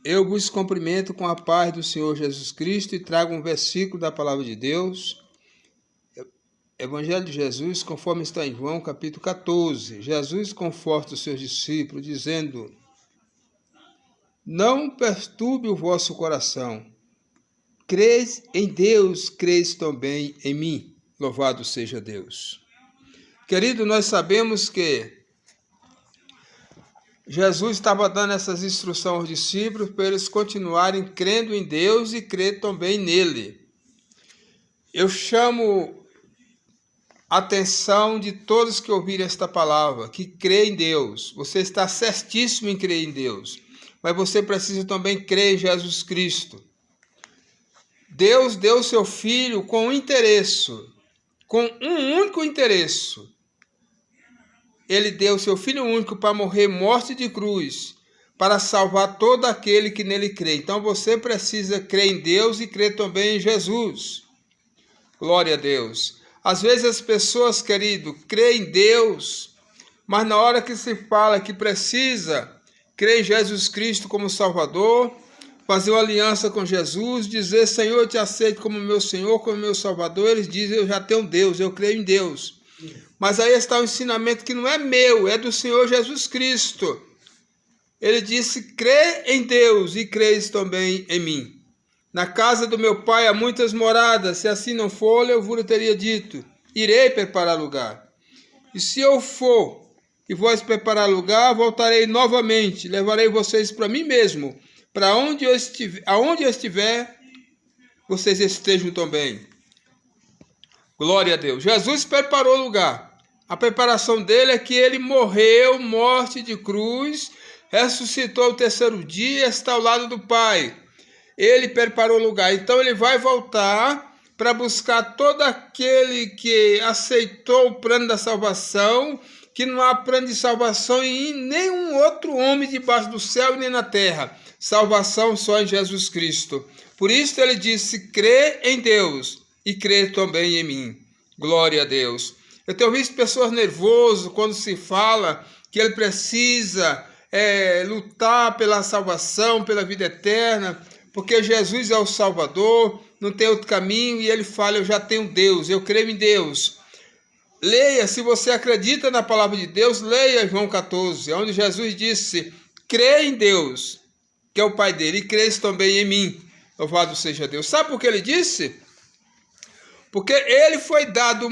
Eu vos cumprimento com a paz do Senhor Jesus Cristo e trago um versículo da palavra de Deus. Evangelho de Jesus, conforme está em João, capítulo 14. Jesus conforta os seus discípulos, dizendo: Não perturbe o vosso coração. Creis em Deus, creis também em mim. Louvado seja Deus. Querido, nós sabemos que Jesus estava dando essas instruções aos discípulos para eles continuarem crendo em Deus e crer também nele. Eu chamo a atenção de todos que ouvirem esta palavra, que crê em Deus. Você está certíssimo em crer em Deus, mas você precisa também crer em Jesus Cristo. Deus deu seu Filho com um interesse, com um único interesse. Ele deu seu Filho único para morrer morte de cruz, para salvar todo aquele que nele crê. Então você precisa crer em Deus e crer também em Jesus. Glória a Deus. Às vezes as pessoas, querido, creem em Deus, mas na hora que se fala que precisa crer em Jesus Cristo como Salvador, fazer uma aliança com Jesus, dizer: Senhor, eu te aceito como meu Senhor, como meu Salvador, eles dizem: eu já tenho Deus, eu creio em Deus. Mas aí está o ensinamento que não é meu, é do Senhor Jesus Cristo. Ele disse: crê em Deus e creis também em mim. Na casa do meu pai há muitas moradas, se assim não for, eu vos teria dito: irei preparar lugar. E se eu for e vós preparar lugar, voltarei novamente, levarei vocês para mim mesmo, para onde aonde eu estiver, vocês estejam também. Glória a Deus. Jesus preparou lugar. A preparação dele é que ele morreu, morte de cruz, ressuscitou ao terceiro dia, está ao lado do Pai. Ele preparou lugar. Então ele vai voltar para buscar todo aquele que aceitou o plano da salvação, que não há plano de salvação em nenhum outro homem debaixo do céu e nem na terra. Salvação só em Jesus Cristo. Por isso ele disse: crê em Deus e crê também em mim. Glória a Deus. Eu tenho visto pessoas nervosas quando se fala que ele precisa lutar pela salvação, pela vida eterna, porque Jesus é o Salvador, não tem outro caminho, e ele fala: eu já tenho Deus, eu creio em Deus. Leia, se você acredita na palavra de Deus, leia João 14, onde Jesus disse: crê em Deus, que é o Pai dele, e creis também em mim. Louvado seja Deus. Sabe por que ele disse? Porque ele foi dado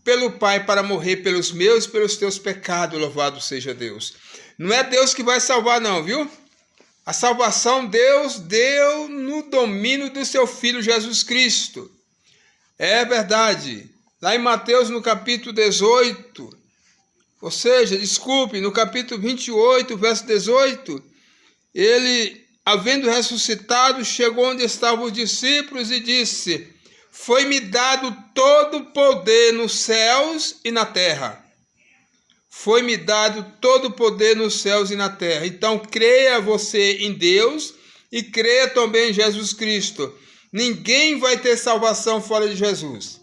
pelo Pai para morrer pelos meus e pelos teus pecados, louvado seja Deus. Não é Deus que vai salvar não, viu? A salvação Deus deu no domínio do seu Filho Jesus Cristo. É verdade. Lá em Mateus, no capítulo 18, ou seja, no capítulo 28, verso 18, ele, havendo ressuscitado, chegou onde estavam os discípulos e disse: foi-me dado todo o poder nos céus e na terra. Foi-me dado todo o poder nos céus e na terra. Então, creia você em Deus e creia também em Jesus Cristo. Ninguém vai ter salvação fora de Jesus.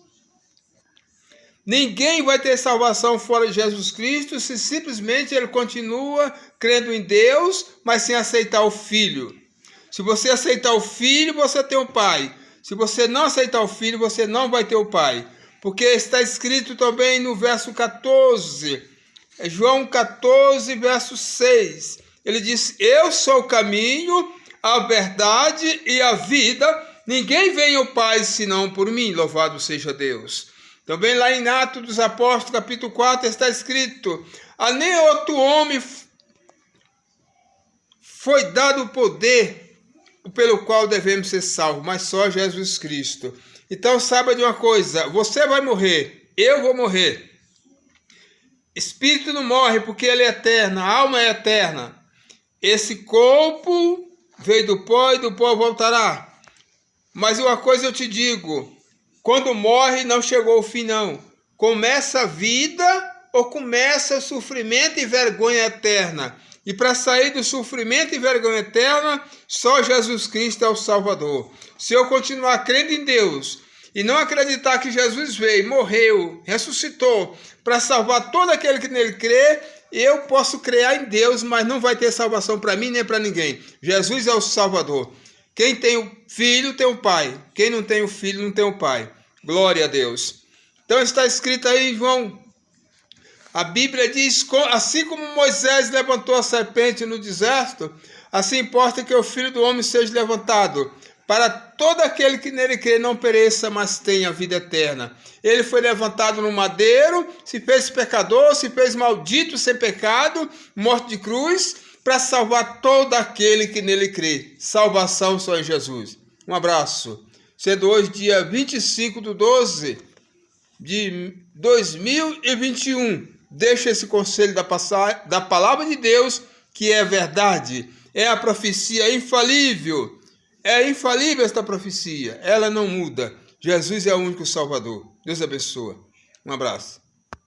Ninguém vai ter salvação fora de Jesus Cristo se simplesmente ele continua crendo em Deus, mas sem aceitar o Filho. Se você aceitar o Filho, você tem o Pai. Se você não aceitar o Filho, você não vai ter o Pai. Porque está escrito também no verso 14, João 14, verso 6. Ele diz: eu sou o caminho, a verdade e a vida. Ninguém vem ao Pai senão por mim. Louvado seja Deus. Também lá em Atos dos Apóstolos, capítulo 4, está escrito: a nem outro homem foi dado o poder pelo qual devemos ser salvos, mas só Jesus Cristo. Então saiba de uma coisa: você vai morrer, eu vou morrer. Espírito não morre porque ele é eterno, a alma é eterna. Esse corpo veio do pó e do pó voltará. Mas uma coisa eu te digo: quando morre não chegou o fim não. Começa a vida ou começa o sofrimento e vergonha eterna. E para sair do sofrimento e vergonha eterna, só Jesus Cristo é o Salvador. Se eu continuar crendo em Deus e não acreditar que Jesus veio, morreu, ressuscitou para salvar todo aquele que nele crê, Eu posso crer em Deus, mas não vai ter salvação para mim nem para ninguém. Jesus é o Salvador. Quem tem o filho tem o pai. Quem não tem o filho não tem o pai. Glória a Deus. Então está escrito aí, João. A Bíblia diz, assim como Moisés levantou a serpente no deserto, assim importa que o Filho do Homem seja levantado, para todo aquele que nele crê não pereça, mas tenha vida eterna. Ele foi levantado no madeiro, se fez pecador, se fez maldito sem pecado, morto de cruz, para salvar todo aquele que nele crê. Salvação só em Jesus. Um abraço. Sendo hoje dia 25/12 de 2021. Deixa esse conselho da palavra de Deus, que é verdade. É a profecia infalível. É infalível esta profecia. Ela não muda. Jesus é o único Salvador. Deus abençoe. Um abraço.